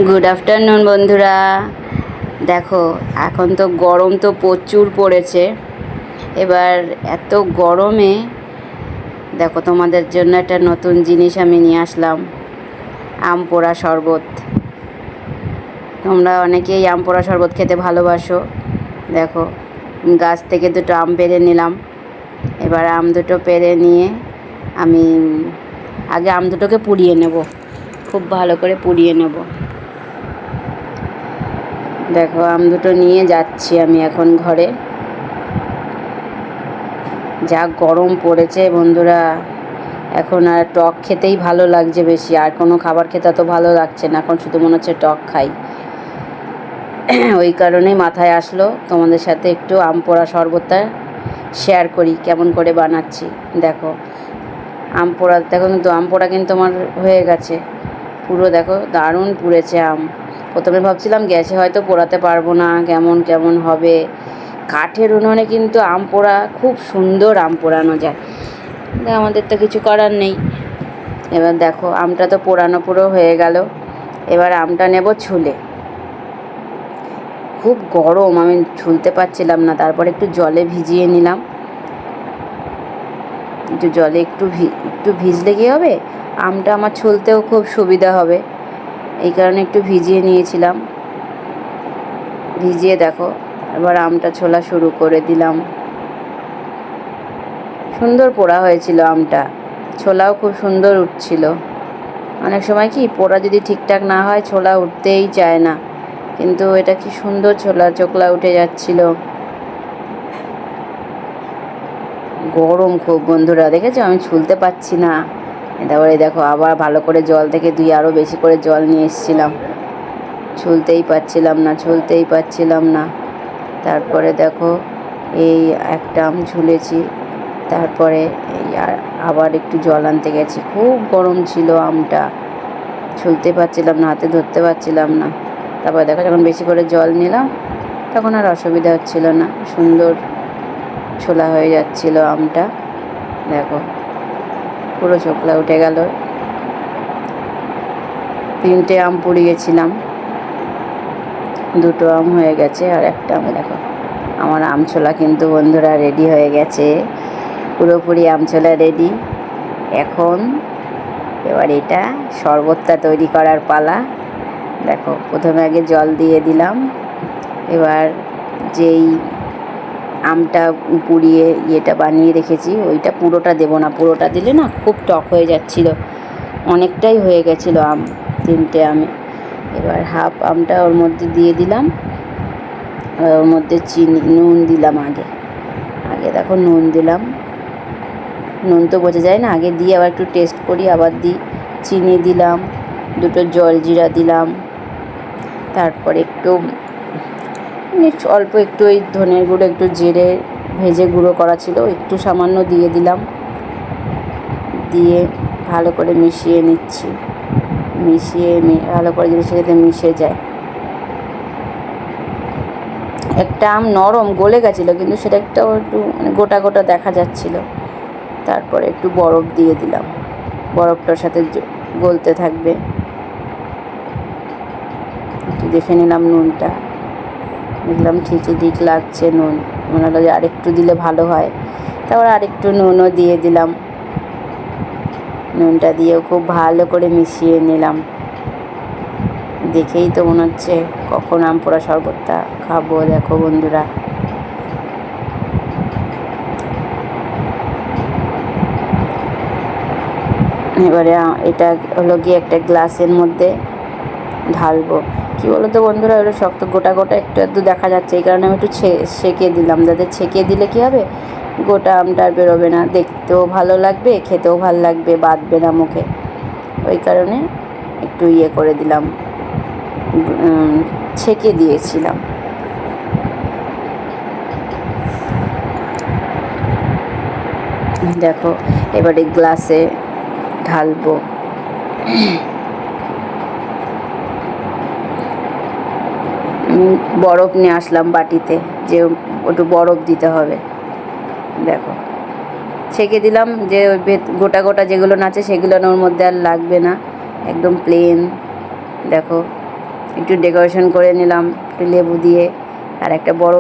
Good afternoon বন্ধুরা। দেখো এখন তো গরম তো প্রচুর পড়েছে। এবার এত গরমে দেখো তোমাদের জন্য একটা নতুন জিনিস আমি নিয়ে আসলাম, আম পোড়া শরবত। তোমরা অনেকেই আম পোড়া শরবত খেতে ভালোবাসো। দেখো গাছ থেকে দুটো আম পেড়ে নিলাম। এবার আম দুটো পেড়ে নিয়ে আমি আগে আম দুটোকে পুড়িয়ে নেব, খুব ভালো করে পুড়িয়ে নেব। দেখো আম দুটো নিয়ে যাচ্ছি আমি এখন ঘরে। যা গরম পড়েছে বন্ধুরা, এখন আর টক খেতেই ভালো লাগছে বেশি, আর কোনো খাবার খেতে তো ভালো লাগছে না, এখন শুধু মনে হচ্ছে টক খাই। ওই কারণেই মাথায় আসলো তোমাদের সাথে একটু আম পোড়া শরবতটা শেয়ার করি, কেমন করে বানাচ্ছি। দেখো আম পোড়া, দেখো কিন্তু আম পোড়া কিন্তু আমার হয়ে গেছে পুরো। দেখো দারুণ পুড়েছে আম। প্রথমে ভাবছিলাম গ্যাসে হয়তো পোড়াতে পারবো না, কেমন কেমন হবে। কাঠের উনুনে কিন্তু আম পোড়া খুব সুন্দর আম পোড়ানো যায়। আমাদের তো কিছু করার নেই। এবার দেখো আমটা তো পোড়ানো পুরো হয়ে গেল। এবার আমটা নেব ছুলে। খুব গরম, আমি ছুলতে পারছিলাম না, তারপর একটু জলে ভিজিয়ে নিলাম। একটু জলে একটু ভিজলে কী হবে, আমটা আমার ছুলতেও খুব সুবিধা হবে, এই কারণে একটু ভিজিয়ে নিয়েছিলাম। ভিজিয়ে দেখো এবার আমটা ছোলা শুরু করে দিলাম। সুন্দর পোড়া হয়েছিল আমটা, ছোলাও খুব সুন্দর উঠছিল। অনেক সময় কি পোড়া যদি ঠিকঠাক না হয় ছোলা উঠতেই চায় না, কিন্তু এটা কি সুন্দর ছোলা চোখলা উঠে যাচ্ছিল। গরম খুব বন্ধুরা, দেখেছো আমি ছুলতে পারছি না। তারপরে দেখো আবার ভালো করে জল থেকে ধুয়ে আরও বেশি করে জল নিয়ে এসেছিলাম। ছুলতেই পারছিলাম না। তারপরে দেখো এই একটা আম ঝুলেছি, তারপরে এই আবার একটু জল আনতে গেছি। খুব গরম ছিল আমটা, ছুলতে পারছিলাম না, হাতে ধরতে পারছিলাম না। তারপরে দেখো যখন বেশি করে জল নিলাম তখন আর অসুবিধা হচ্ছিল না, সুন্দর ছোলা হয়ে যাচ্ছিল আমটা। দেখো পুরো চোখলা উঠে গেল। 3টে আম পুড়িয়েছিলাম, 2টো আম হয়ে গেছে আর একটা আম। দেখো আমার আম ছোলা কিন্তু বন্ধুরা রেডি হয়ে গেছে, পুরোপুরি আম ছোলা রেডি। এখন এবার এটা শরবতটা তৈরি করার পালা। দেখো প্রথমে আগে জল দিয়ে দিলাম। এবার যেই আমটা পুড়িয়ে ইয়েটা বানিয়ে রেখেছি ওইটা পুরোটা দেবো না, পুরোটা দিলে না খুব টক হয়ে যাচ্ছিল, অনেকটাই হয়ে গেছিলো আম 3টে আমে। এবার হাফ আমটা ওর মধ্যে দিয়ে দিলাম, ওর মধ্যে নুন দিলাম। আগে দেখো নুন দিলাম, নুন তো বোঝা যায় না, আগে দিয়ে আবার একটু টেস্ট করি, আবার দিই। চিনি দিলাম, 2টো জলজিরা দিলাম, তারপরে একটু অল্প একটু ওই ধনের গুঁড়ো, একটু জিরে ভেজে গুঁড়ো করা ছিল একটু সামান্য দিয়ে দিলাম। দিয়ে ভালো করে মিশিয়ে নিচ্ছি, ভালো করে জিনিসের সাথে মিশে যায়। একটা আম নরম গলে গেছিলো, কিন্তু সেটা একটু মানে গোটা গোটা দেখা যাচ্ছিল। তারপরে একটু বরফ দিয়ে দিলাম, বরফটার সাথে গলতে থাকবে। একটু দেখে নিলাম নুনটা, দেখলাম ঠিকই ঠিক লাগছে নুন, মনে হলো যে আরেকটু দিলে ভালো হয়। তারপর আরেকটু নুনও দিয়ে দিলাম, নুনটা দিয়েও খুব ভালো করে মিশিয়ে নিলাম। দেখেই তো মনে হচ্ছে কখন আম পোড়া শরবতটা খাবো। দেখো বন্ধুরা এবারে এটা হলো গিয়ে একটা গ্লাসের মধ্যে ঢালবো। কী বলো তো বন্ধুরা, ওটা শক্ত গোটা গোটা একটু দেখা যাচ্ছে, এই কারণে আমি একটু ছেঁকে দিলাম, যাতে ছেঁকে দিলে কী হবে গোটা আমটা আর বেরোবে না, দেখতেও ভালো লাগবে, খেতেও ভালো লাগবে, বাঁধবে না মুখে। ওই কারণে একটু করে দিলাম, ছেঁকে দিয়েছিলাম। দেখো এবারে গ্লাসে ঢালবো। বরফ নিয়ে আসলাম বাটিতে, যে একটু বরফ দিতে হবে। দেখো ছেঁকে দিলাম, যে গোটা গোটা যেগুলো আছে সেগুলো ওর মধ্যে আর লাগবে না, একদম প্লেন। দেখো একটু ডেকোরেশন করে নিলাম একটু লেবু দিয়ে আর একটা বড়